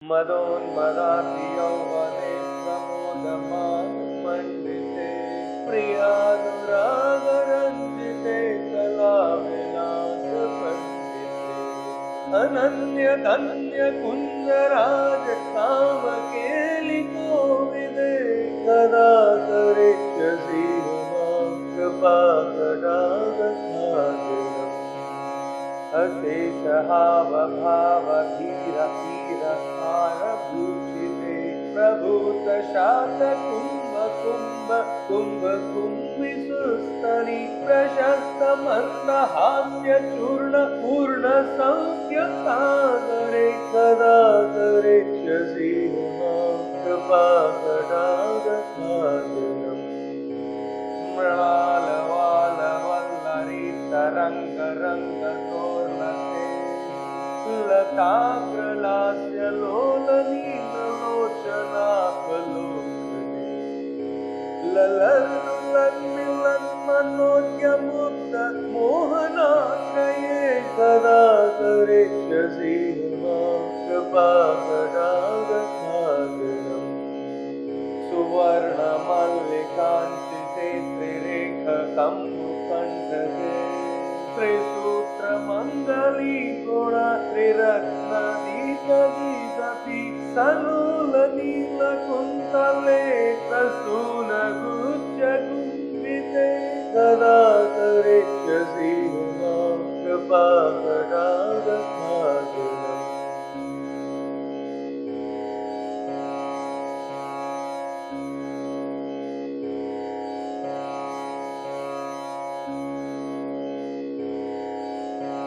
मदोन्मदाति यौवने प्रमोदमानमण्डिते प्रियानुरागरञ्जिते कलाविलासपण्डिते अनन्यधन्यकुञ्जराज कामकेलिकोविदे कदा करिष्यसि मां कृपाकटाक्षार्जुनम् अशेषहावभावधीरधीरहारभूषिते प्रभूतशातकुम्भकुम्भकुम्भकुम्भिसुस्तनि प्रशस्तमन्दहास्यचूर्ण पूर्णसंख्यसागरे कदा करिष्यसि मां कृपाकटाक्षार्जुनम् मृणालवालवल्लरी तरङ्गरङ्गतोर्णते लताग्रलास्य लोलनीलोचनापलोकने ललल्लन्मिलन्मनोद्यमुक्त मोहनाश्रये कदा करिष्यसि मां कृपाकटाक्षार्जुनम् सुवर्णमल्लिकाञ्चिते त्रिरेखकम्बुकण्ठके त्रिसूत्रमङ्गलीगुण त्रिरत्नदीपदीदपि सलोलनीलकुन्तले प्रसूनगुच्छकुम्भिते कदा करिष्यसि मां कृपाकटाक्षार्जुनम्